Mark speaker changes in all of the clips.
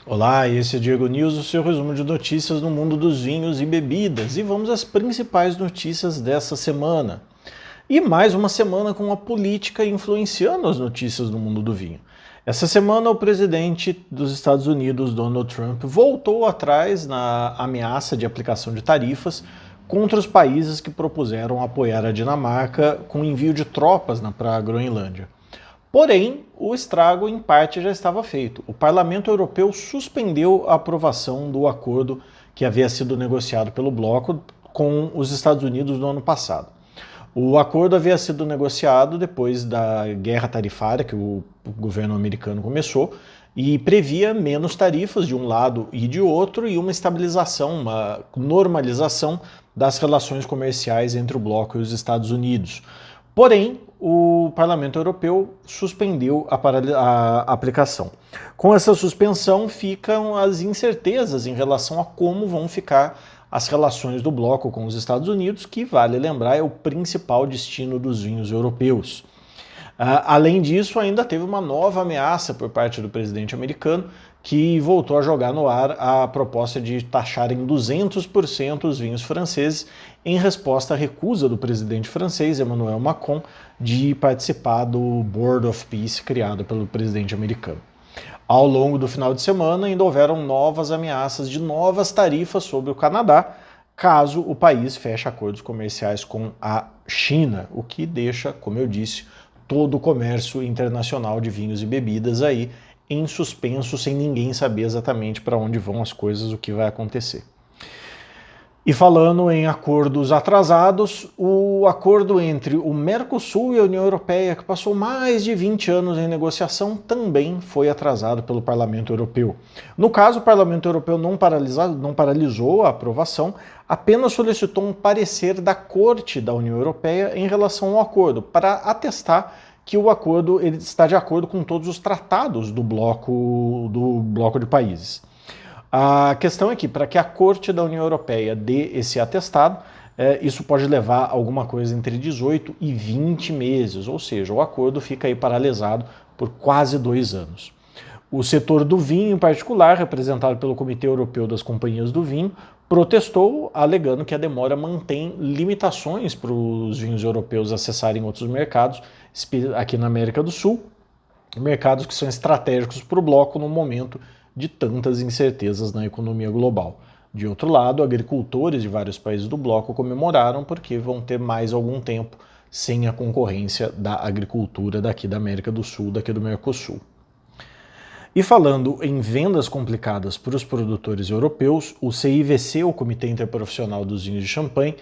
Speaker 1: Olá, esse é Diego News, o seu resumo de notícias no mundo dos vinhos e bebidas. E vamos às principais notícias dessa semana. E mais uma semana com a política influenciando as notícias no mundo do vinho. Essa semana, o presidente dos Estados Unidos, Donald Trump, voltou atrás na ameaça de aplicação de tarifas contra os países que propuseram apoiar a Dinamarca com envio de tropas para a Groenlândia. Porém, o estrago em parte já estava feito. O Parlamento Europeu suspendeu a aprovação do acordo que havia sido negociado pelo bloco com os Estados Unidos no ano passado. O acordo havia sido negociado depois da guerra tarifária que o governo americano começou e previa menos tarifas de um lado e de outro e uma estabilização, uma normalização das relações comerciais entre o bloco e os Estados Unidos. Porém, o Parlamento Europeu suspendeu a aplicação. Com essa suspensão, ficam as incertezas em relação a como vão ficar as relações do bloco com os Estados Unidos, que, vale lembrar, é o principal destino dos vinhos europeus. Além disso, ainda teve uma nova ameaça por parte do presidente americano, que voltou a jogar no ar a proposta de taxar em 200% os vinhos franceses, em resposta à recusa do presidente francês, Emmanuel Macron, de participar do Board of Peace criado pelo presidente americano. Ao longo do final de semana, ainda houveram novas ameaças de novas tarifas sobre o Canadá, caso o país feche acordos comerciais com a China, o que deixa, como eu disse, todo o comércio internacional de vinhos e bebidas aí em suspenso, sem ninguém saber exatamente para onde vão as coisas, o que vai acontecer. E falando em acordos atrasados, o acordo entre o Mercosul e a União Europeia, que passou mais de 20 anos em negociação, também foi atrasado pelo Parlamento Europeu. No caso, o Parlamento Europeu não paralisou a aprovação, apenas solicitou um parecer da Corte da União Europeia em relação ao acordo, para atestar que o acordo ele está de acordo com todos os tratados do bloco de países. A questão é que, para que a Corte da União Europeia dê esse atestado, isso pode levar alguma coisa entre 18 e 20 meses, ou seja, o acordo fica aí paralisado por quase 2 anos. O setor do vinho, em particular, representado pelo Comitê Europeu das Companhias do Vinho, protestou, alegando que a demora mantém limitações para os vinhos europeus acessarem outros mercados, aqui na América do Sul, mercados que são estratégicos para o bloco no momento de tantas incertezas na economia global. De outro lado, agricultores de vários países do bloco comemoraram porque vão ter mais algum tempo sem a concorrência da agricultura daqui da América do Sul, daqui do Mercosul. E falando em vendas complicadas para os produtores europeus, o CIVC, o Comitê Interprofissional dos Vinhos de Champanhe,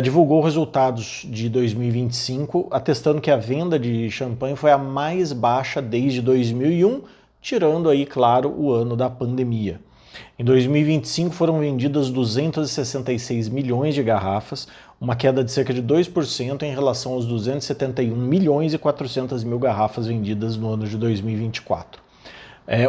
Speaker 1: divulgou resultados de 2025, atestando que a venda de champanhe foi a mais baixa desde 2001, tirando aí, claro, o ano da pandemia. Em 2025 foram vendidas 266 milhões de garrafas, uma queda de cerca de 2% em relação aos 271 milhões e 400 mil garrafas vendidas no ano de 2024.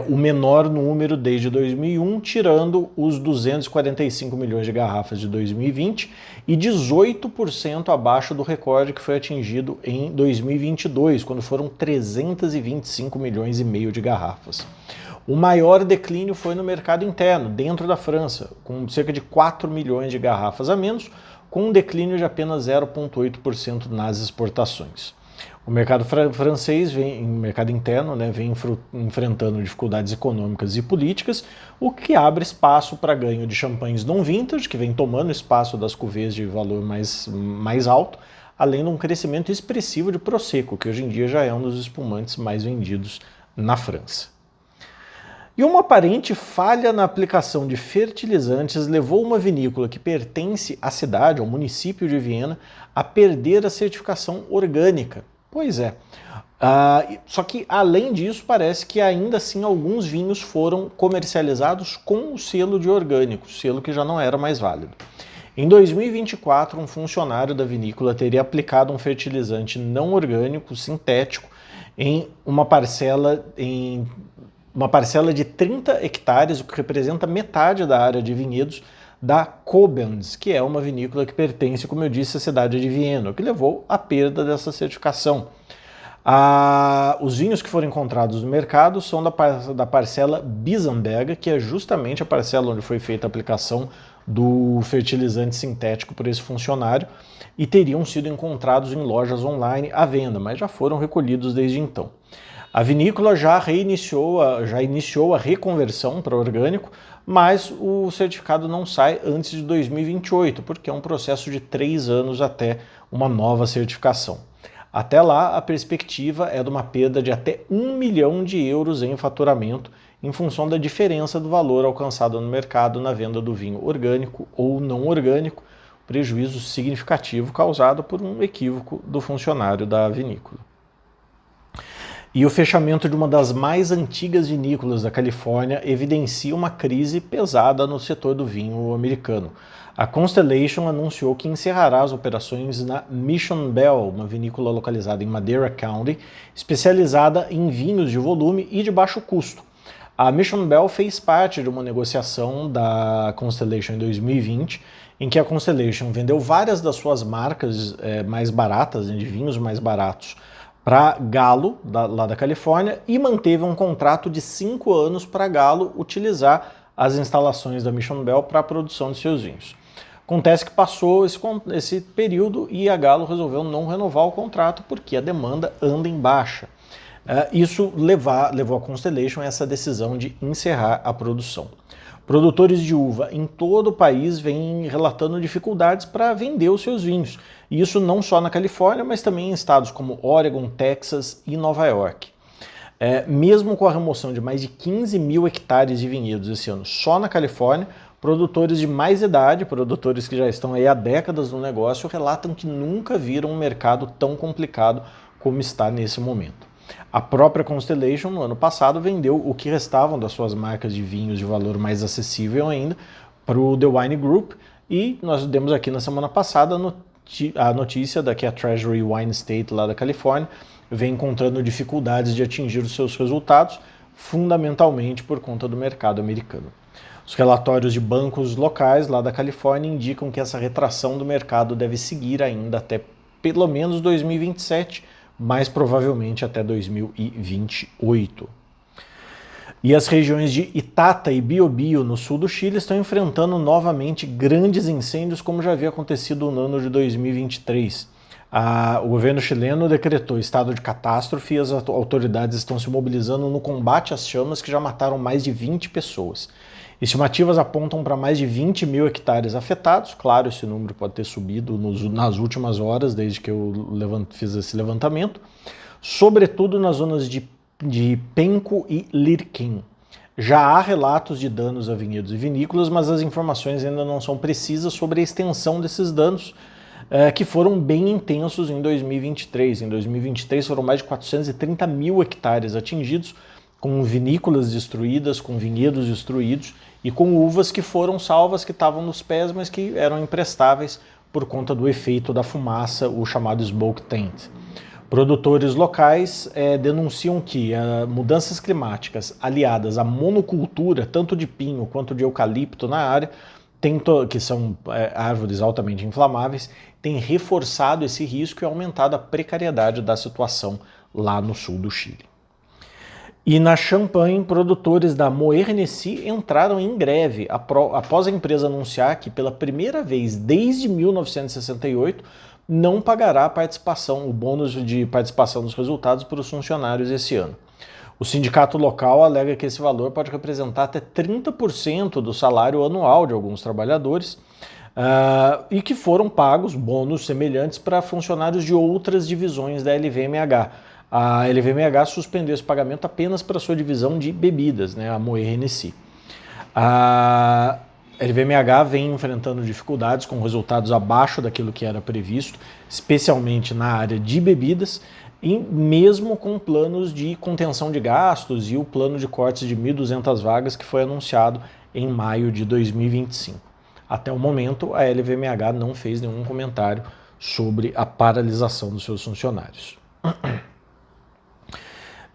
Speaker 1: O menor número desde 2001, tirando os 245 milhões de garrafas de 2020 e 18% abaixo do recorde que foi atingido em 2022, quando foram 325 milhões e meio de garrafas. O maior declínio foi no mercado interno, dentro da França, com cerca de 4 milhões de garrafas a menos, com um declínio de apenas 0,8% nas exportações. O mercado francês, mercado interno, vem enfrentando dificuldades econômicas e políticas, o que abre espaço para ganho de champanhes non-vintage, que vem tomando espaço das cuvées de valor mais alto, além de um crescimento expressivo de Prosecco, que hoje em dia já é um dos espumantes mais vendidos na França. E uma aparente falha na aplicação de fertilizantes levou uma vinícola que pertence à cidade, ao município de Viena, a perder a certificação orgânica. Pois é. Só que, além disso, parece que ainda assim alguns vinhos foram comercializados com o selo de orgânico, selo que já não era mais válido. Em 2024, um funcionário da vinícola teria aplicado um fertilizante não orgânico, sintético, em uma parcela de 30 hectares, o que representa metade da área de vinhedos da Koblenz, que é uma vinícola que pertence, como eu disse, à cidade de Viena, o que levou à perda dessa certificação. Os vinhos que foram encontrados no mercado são da parcela Bisamberger, que é justamente a parcela onde foi feita a aplicação do fertilizante sintético por esse funcionário, e teriam sido encontrados em lojas online à venda, mas já foram recolhidos desde então. A vinícola já iniciou a reconversão para orgânico, mas o certificado não sai antes de 2028, porque é um processo de 3 anos até uma nova certificação. Até lá, a perspectiva é de uma perda de até 1 milhão de euros em faturamento, em função da diferença do valor alcançado no mercado na venda do vinho orgânico ou não orgânico, prejuízo significativo causado por um equívoco do funcionário da vinícola. E o fechamento de uma das mais antigas vinícolas da Califórnia evidencia uma crise pesada no setor do vinho americano. A Constellation anunciou que encerrará as operações na Mission Bell, uma vinícola localizada em Madera County, especializada em vinhos de volume e de baixo custo. A Mission Bell fez parte de uma negociação da Constellation em 2020, em que a Constellation vendeu várias das suas marcas mais baratas, de vinhos mais baratos, para Gallo, lá da Califórnia, e manteve um contrato de 5 anos para Gallo utilizar as instalações da Mission Bell para a produção de seus vinhos. Acontece que passou esse período e a Gallo resolveu não renovar o contrato porque a demanda anda em baixa. Isso levou a Constellation a essa decisão de encerrar a produção. Produtores de uva em todo o país vêm relatando dificuldades para vender os seus vinhos. E isso não só na Califórnia, mas também em estados como Oregon, Texas e Nova York. Mesmo com a remoção de mais de 15 mil hectares de vinhedos esse ano só na Califórnia, produtores de mais idade, produtores que já estão aí há décadas no negócio, relatam que nunca viram um mercado tão complicado como está nesse momento. A própria Constellation, no ano passado, vendeu o que restavam das suas marcas de vinhos de valor mais acessível ainda para o The Wine Group, e nós demos aqui na semana passada a notícia de que a Treasury Wine Estate lá da Califórnia vem encontrando dificuldades de atingir os seus resultados, fundamentalmente por conta do mercado americano. Os relatórios de bancos locais lá da Califórnia indicam que essa retração do mercado deve seguir ainda até pelo menos 2027, mais provavelmente até 2028. E as regiões de Itata e Biobío, no sul do Chile, estão enfrentando novamente grandes incêndios, como já havia acontecido no ano de 2023. O governo chileno decretou estado de catástrofe e as autoridades estão se mobilizando no combate às chamas, que já mataram mais de 20 pessoas. Estimativas apontam para mais de 20 mil hectares afetados. Claro, esse número pode ter subido nas últimas horas, desde que eu fiz esse levantamento, sobretudo nas zonas de Penco e Lirquén. Já há relatos de danos a vinhedos e vinícolas, mas as informações ainda não são precisas sobre a extensão desses danos, que foram bem intensos em 2023. Em 2023 foram mais de 430 mil hectares atingidos, com vinícolas destruídas, com vinhedos destruídos e com uvas que foram salvas, que estavam nos pés, mas que eram imprestáveis por conta do efeito da fumaça, o chamado smoke taint. Produtores locais denunciam que mudanças climáticas aliadas à monocultura, tanto de pinho quanto de eucalipto na área, que são árvores altamente inflamáveis, têm reforçado esse risco e aumentado a precariedade da situação lá no sul do Chile. E na Champagne, produtores da Moët Hennessy entraram em greve após a empresa anunciar que, pela primeira vez desde 1968, não pagará o bônus de participação dos resultados para os funcionários esse ano. O sindicato local alega que esse valor pode representar até 30% do salário anual de alguns trabalhadores, e que foram pagos bônus semelhantes para funcionários de outras divisões da LVMH. A LVMH suspendeu esse pagamento apenas para a sua divisão de bebidas, a Moët Hennessy. A LVMH vem enfrentando dificuldades com resultados abaixo daquilo que era previsto, especialmente na área de bebidas, e mesmo com planos de contenção de gastos e o plano de cortes de 1.200 vagas que foi anunciado em maio de 2025. Até o momento, a LVMH não fez nenhum comentário sobre a paralisação dos seus funcionários.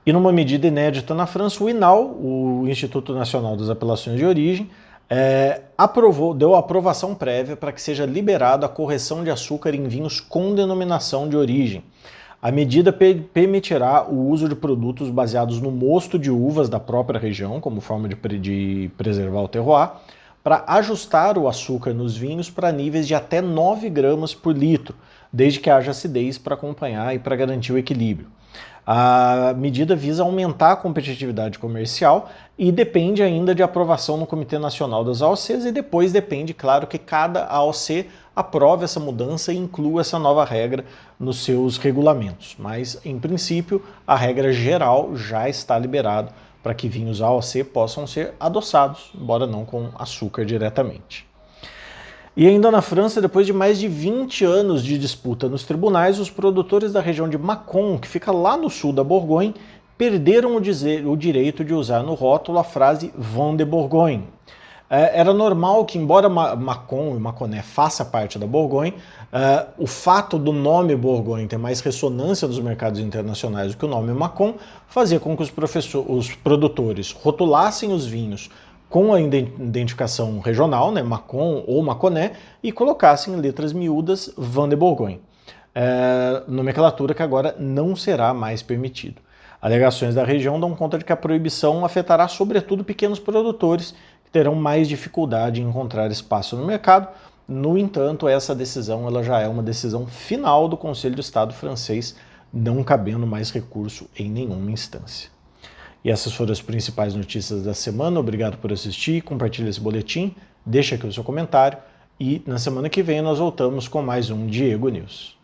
Speaker 1: E numa medida inédita na França, o INAL, o Instituto Nacional das Apelações de Origem, deu aprovação prévia para que seja liberada a correção de açúcar em vinhos com denominação de origem. A medida permitirá o uso de produtos baseados no mosto de uvas da própria região, como forma de preservar o terroir, para ajustar o açúcar nos vinhos para níveis de até 9 gramas por litro, desde que haja acidez para acompanhar e para garantir o equilíbrio. A medida visa aumentar a competitividade comercial e depende ainda de aprovação no Comitê Nacional das AOCs e depois depende, claro, que cada AOC aprove essa mudança e inclua essa nova regra nos seus regulamentos. Mas, em princípio, a regra geral já está liberada para que vinhos AOC possam ser adoçados, embora não com açúcar diretamente. E ainda na França, depois de mais de 20 anos de disputa nos tribunais, os produtores da região de Mâcon, que fica lá no sul da Borgonha, perderam o direito de usar no rótulo a frase Vin de Bourgogne. Era normal que, embora Mâcon e Mâconnais faça parte da Borgonha, o fato do nome Borgonha ter mais ressonância nos mercados internacionais do que o nome Mâcon fazia com que os produtores rotulassem os vinhos com a identificação regional, né, Mâcon ou Mâconnais, e colocassem em letras miúdas Vin de Bourgogne, nomenclatura que agora não será mais permitido. Alegações da região dão conta de que a proibição afetará sobretudo pequenos produtores que terão mais dificuldade em encontrar espaço no mercado. No entanto, essa decisão ela já é uma decisão final do Conselho de Estado francês, não cabendo mais recurso em nenhuma instância. E essas foram as principais notícias da semana. Obrigado por assistir, compartilhe esse boletim, deixa aqui o seu comentário e na semana que vem nós voltamos com mais um Diego News.